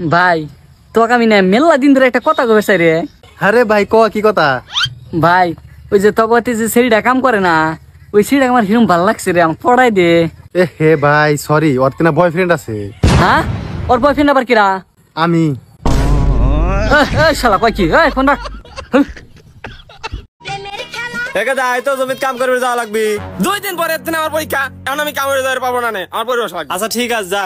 ভাই তোকে আমি না মেলা দিন ধরে একটা কথা কবে রে। আরে ভাই ক কি কথা? ভাই ওই যে তগতে যে সিঁড়িটা কাম করে না, ওই সিঁড়িটা আমার হিরম ভালো লাগছে রে, আমার পড়াই দে। এ হে ভাই সরি, ওর তো না বয়ফ্রেন্ড আছে। হ্যাঁ, ওর বয়ফ্রেন্ড আবার কিরা? আমি। শালা কয় কি, ফোন রাখ। তো জমিত কাম করে যাওয়া লাগবে 2 দিন পরে আমার পরীক্ষা, এখন আমি কাম করে যাওয়ার পাবো না। আমার পরিবেশ লাগবে। আচ্ছা ঠিক আছে যা।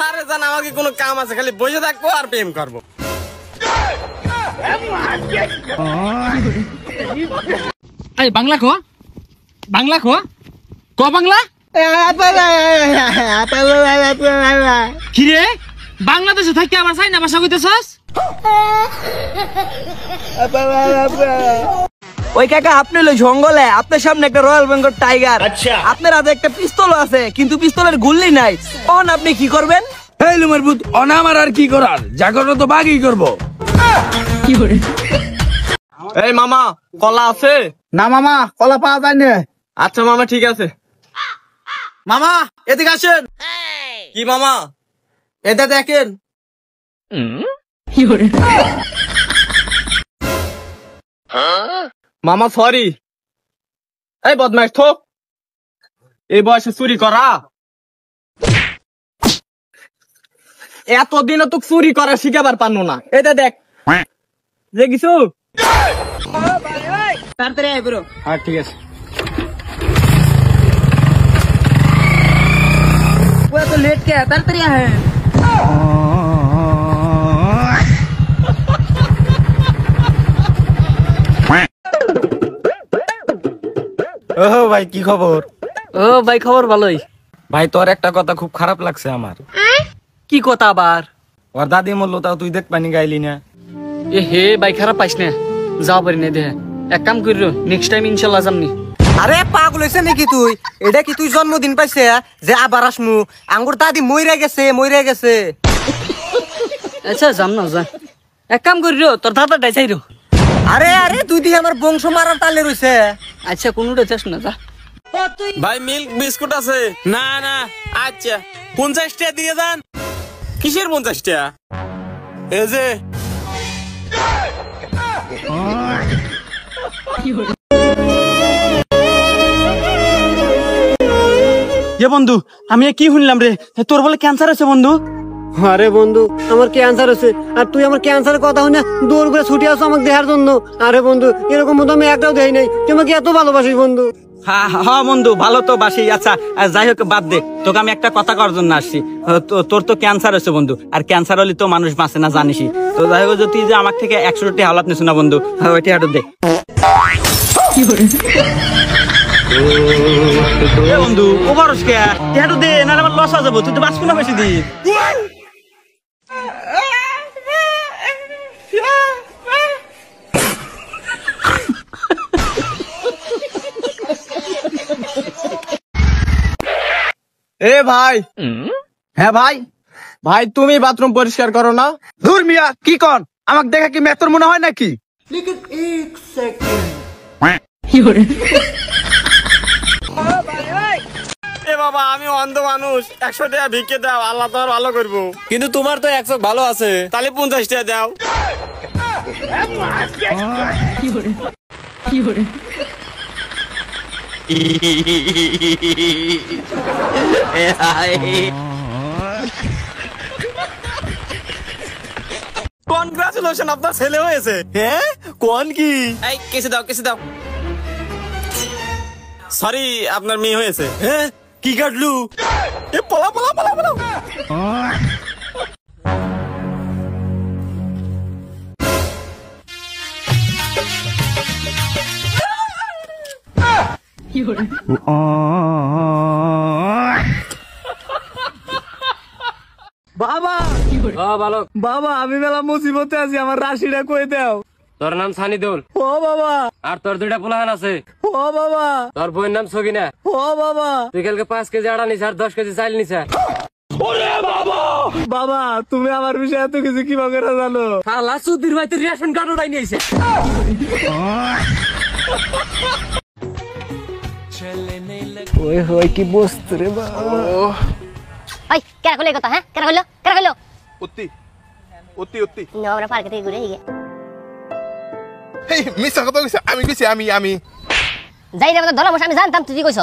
আরে জান আমাকে কোনো কাম আছে, খালি বসে থাকবো আর প্রেম করবো। বাংলা খো, বাংলা খো, ক বাংলা কি রে? বাংলাদেশে থাকি আবার চাইনা ভাষা কইতেছস? ওই কাকা আপনি হলো জঙ্গলে, আপনার সামনে একটা রয়্যাল বেঙ্গল টাইগার, আপনার হাতে একটা পিস্তল আছে কিন্তু পিস্তলের গুল্লি নাই, তখন আপনি কি করবেন? এই লুমের ভূত অনামার আর কি করার, যা করো তো বাঘই করবো। এই মামা কলা আছে? না মামা কলা পাওয়া যায় না। আচ্ছা মামা ঠিক আছে। মামা এদিকে আসেন। কি মামা? এটা দেখেন। মামা সরি। এই বদমাইশ থোক, এই বয়সে চুরি করা? এতদিনও তো চুরি করা শিখাবার পারলো না। এটা দেখ যে কিছু। তাড়াতাড়ি আয় ব্রো। হ্যাঁ ঠিক আছে। পুরো তো লেট কে, তাড়াতাড়ি আয়। ও ভাই কি খবর? ও ভাই খবর ভালোই। ভাই তোর একটা কথা খুব খারাপ লাগছে আমার। কি কথা আবার? ওর দাদি মরলো তাও তুই দেখ পানি গাইলি না। এ হে ভাই খারাপ পাইস না, যাও পারি না দে। এক কাম করিল, নেক্সট টাইম ইনশাল্লাহ যামনি। আরে পাগল হইছে নাকি তুই? এটা কি তুই জন্মদিন পাইছে যে আবার আসমু? আঙ্গুর দাদি মইরা গেছে। আচ্ছা যাম না যা। এক কাম করিল, তোর দাদা ডাইছাই রো। আরে আরে তুই দিয়ে আমার বংশ মারার তালে রইছে। আচ্ছা কোনোটা যাস না যা। ভাই মিল্ক বিস্কুট আছে? না না। আচ্ছা 50 টাকা দিয়ে যান। কিসের 50 টাকা? এই যে বন্ধু আমি কি শুনলাম রে, তোর বলে ক্যান্সার আছে বন্ধু? আরে বন্ধু আমার ক্যান্সার আছে, আর তুই আমার ক্যান্সারের কথা শুনে দৌড় করে ছুটে আসো আমাকে দেখার জন্য। আরে বন্ধু এরকম বন্ধু আমি একটাও দেই নাই, তুই আমাকে এত ভালোবাসিস বন্ধু। হ্যাঁ বন্ধু ভালো তো বাসি। আচ্ছা যাই হোক বাদ দে, তোকে আমি একটা কথা করার জন্য আসছি। তোর তো ক্যান্সার হয়েছে বন্ধু, আর ক্যান্সার হলে তো মানুষ বাঁচে না জানিসই। তো যাই হোক তুই যে আমার থেকে 100 টাকা হাওলাত নিস না বন্ধু, ওইটা হাঁটু দে। বন্ধু ওভারস কে হাঁটু দে, না আমার লস হয়ে যাবো, তুই তো বাঁচবো না বেশি দিন। এ ভাই। হ্যাঁ ভাই। ভাই তুমি বাথরুম পরিষ্কার করো না? ধুর মিয়া কি কন, আমাকে দেখা কি মেতর মনে হয় নাকি? এ বাবা আমি অন্ধ মানুষ, 100 টাকা ভিক্ষে দাও, আল্লাহ তো আর ভালো করবো। কিন্তু তোমার তো 100 ভালো আছে, তাহলে 50 টাকা দাও। কনগ্রাচুলেশন, আপনার ছেলে হয়েছে। হ্যাঁ কোন কি? এই কেসে দাও। সরি আপনার মেয়ে হয়েছে। হ্যাঁ কি কাটলু? এ পলা। বাবা আমি মেলা মুসিবতে আছি, আমার রাশিটা কই দাও। তোর নাম সানিদুল। ও বাবা। আর তোর 2টা পোলাহান আছে। ও বাবা। তোর বইয়ের নাম সগিনা। ও বাবা। তুই কালকে 5 কেজি আটা নিস আর 10 কেজি চাল নিস। বাবা তুমি আমার বিষয়ে এত কিছু কিভাবে জানো? শালা সুধীর ভাই তো রেশন কার্ড উঠাই নিয়েছে। ওই হয় কি বস্তু রে বাবা। ওই কেরা হলো কথা? হ্যাঁ কেরা হলো? উত্তি উত্তি উত্তি No, আমরা পার্কে থেকে ঘুরে গিয়ে হেই মিছা কথা কইছে আমি কইছি আমি যাই রে আমাদের দলা বসে আমি জানতাম তুই কইছ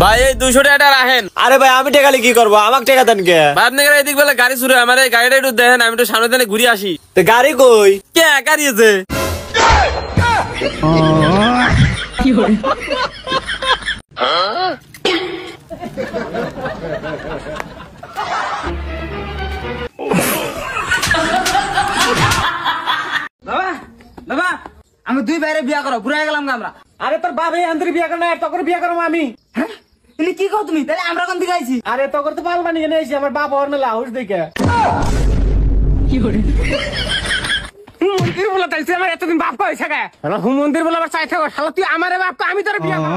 ভাই এই 200 টাকা রাখেন। আরে ভাই আমি টেকালে কি করবো, আমাকে টেকা দেন কে? ভাই আপনি এদিক বেলা গাড়ি চুরে আমার এই গাড়িটা একটু দেখেন, আমি একটু সামনে দিনে ঘুরে আসি। তো গাড়ি কই? কে গাড়ি আছে? বাবা বাবা আমি দুই বাইরে বিয়া করো ঘুরে গেলাম আমরা। আরে তোর বাবা এই আন্তরিক বিয়া করে না, তোর বিয়া করবো আমি। হ্যাঁ এনে কি কও তুমি? তাহলে আমরা কোন দিকে আইছি? আরে তোর তো বাল বানিয়ে নিয়ে এসেছি, আমার বাবা ওর মেলা হাউস দেখে। মন্দির বলে তাইছে আমার এতদিন বাপ কইছে কে? হুম মন্দির বলে আবার চাই থাকো শালা তুই আমারে বাপ কো আমি তোর বিয়া করব।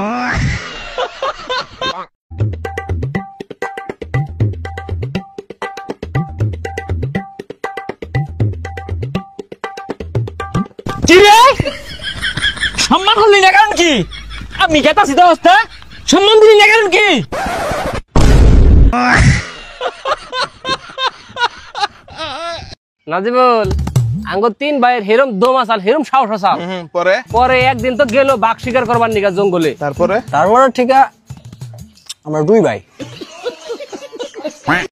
কি রে সম্মান হলি না কারণ কি? আমি কেতাছি দোস্ত, সম্মান দিলি না কারণ কি? নাজিবুল আঙ্গ 3 ভাইয়ের হেরম দম আসাল হেরম সাহস আসাল পরে পরে একদিন তো গেল বাঘ শিকার করবার নিগা জঙ্গলে। তারপরে তারপরে ঠিক আমরা 2 ভাই